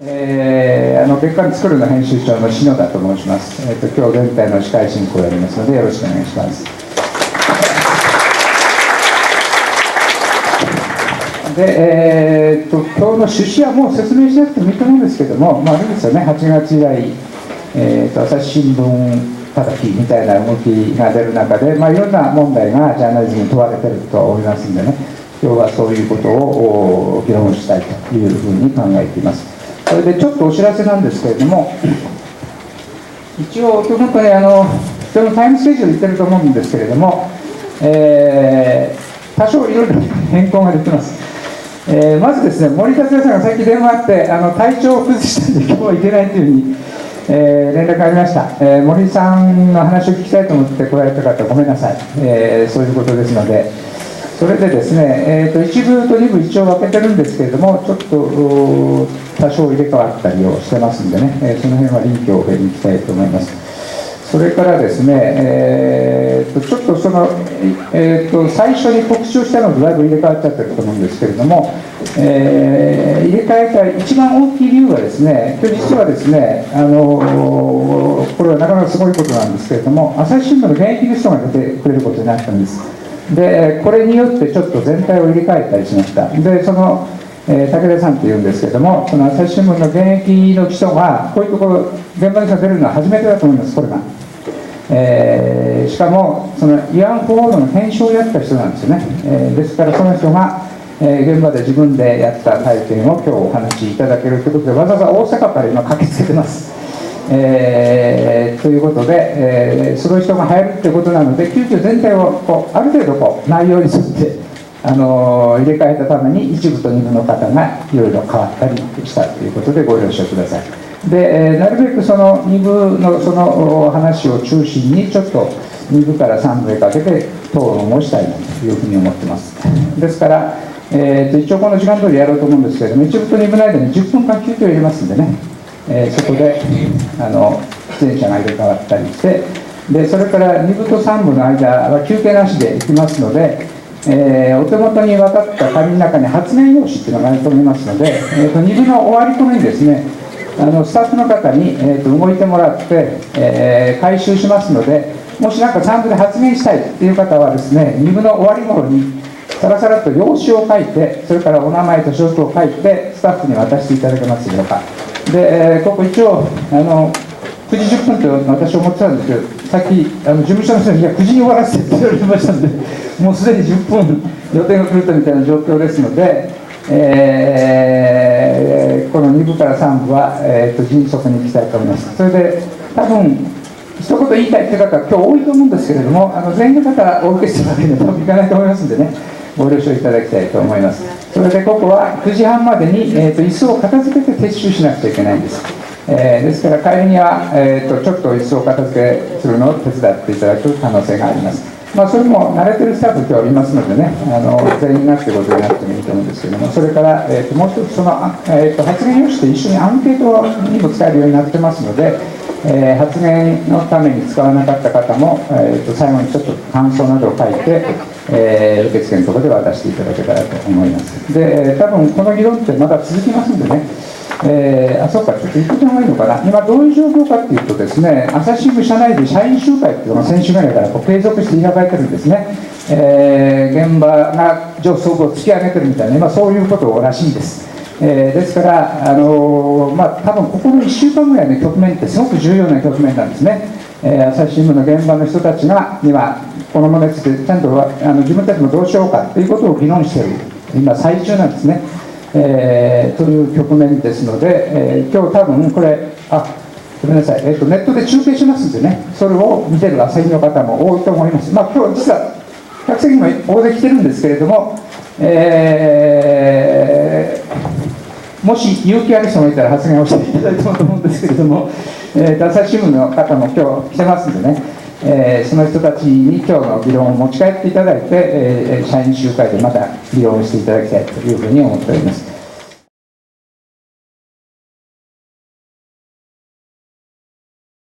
月刊スクールの編集長の篠田と申します。今日全体の司会進行をやりますのでよろしくお願いします。で、今日の趣旨はもう説明しなくてもいいと思うんですけども、あれですよね、8月以来、朝日新聞叩きみたいな動きが出る中で、いろんな問題がジャーナリズムに問われていると思いますのでね、今日はそういうことを議論したいというふうに考えています。それでちょっとお知らせなんですけれども、一応今日本当に今日のタイムスケジュール言ってると思うんですけれども、多少いろいろ変更ができます。まずですね、森達也さんがさっき電話あって体調を崩したんで今日は行けないというふうに、連絡がありました。森さんの話を聞きたいと思って来られた方ごめんなさい、そういうことですので、それでですね、1部と2部一応分けてるんですけれども、ちょっと多少入れ替わったりをしてますんでね、その辺は臨機応変にいきたいと思います。それからですね、ちょっと最初に告知をしたのとだいぶ入れ替わっちゃってると思うんですけれども、入れ替えた一番大きい理由はですね、今日実はですね、これはなかなかすごいことなんですけれども、朝日新聞の現役の人が出てくれることになったんです。で、これによってちょっと全体を入れ替えたりしました。で、武田さんっていうんですけども、その朝日新聞の現役の記者がこういうところ現場に出るのは初めてだと思います。これがしかもその慰安婦報道の検証をやった人なんですよね。ですからその人が、現場で自分でやった体験を今日お話しいただけるということで、わざわざ大阪から今駆けつけてます。ということで、その人が入るということなので、急遽全体をある程度内容に沿って入れ替えたために一部と二部の方がいろいろ変わったりしたということでご了承ください。で、なるべくその2部のその話を中心にちょっと2部から3部へかけて討論をしたいなというふうに思ってます。ですから、一応この時間通りやろうと思うんですけれども、1部と2部の間に10分間休憩を入れますんでね、そこで出演者が入れ替わったりして、でそれから2部と3部の間は休憩なしでいきますので、お手元に渡った紙の中に発言用紙っていうのがあると思いますので、2部の終わり頃にですね、スタッフの方に、動いてもらって、回収しますので、もし3部で発言したいという方はですね、2部の終わり頃にさらさらと用紙を書いて、それからお名前と所属を書いてスタッフに渡していただけますでしょうか。で、ここ一応9時10分と私は思ってたんですけど、さっき事務所の人に9時に終わらせてって言われましたので、もうすでに10分予定が来るとみたいな状況ですので、この2部から3部は、迅速にいきたいと思います。それで多分一言言いたいという方は今日多いと思うんですけれども、全員の方お受けするわけには多分いかないと思いますのでね、ご了承いただきたいと思います。それでここは9時半までに、椅子を片付けて撤収しなくちゃいけないんです。ですから帰りには、ちょっと椅子を片付けするのを手伝っていただく可能性があります。それも慣れてるスタッフ今日いますのでね、全員がってことになってもいいと思うんですけども、それから、もう一つ発言用紙と一緒にアンケートにも使えるようになってますので、発言のために使わなかった方も、最後にちょっと感想などを書いて、受付のところで渡していただけたらと思います。で、多分この議論ってまだ続きますんでね、そうか、ちょっと言ってもらえるのかな、今どういう状況かっていうとですね、朝日新聞社内で社員集会っていうのが先週ぐらいから継続して開かれてるんですね。現場が上層部を突き上げてるみたいな、今そういうことらしいんです。ですから、多分ここの1週間ぐらいの局面ってすごく重要な局面なんですね。朝日新聞の現場の人たちが今このものについてちゃんと自分たちもどうしようかということを議論している今最中なんですね。という局面ですので、今日多分これごめんなさい、ネットで中継しますんでね、それを見てる朝日の方も多いと思います。今日実は客席にも大勢来てるんですけれども、もし勇気ある人がいたら発言をしていただいてもと思うんですけれども、朝日新聞の方も今日来てますんでね、その人たちに今日の議論を持ち帰っていただいて、社員集会でまた議論をしていただきたいというふうに思っております。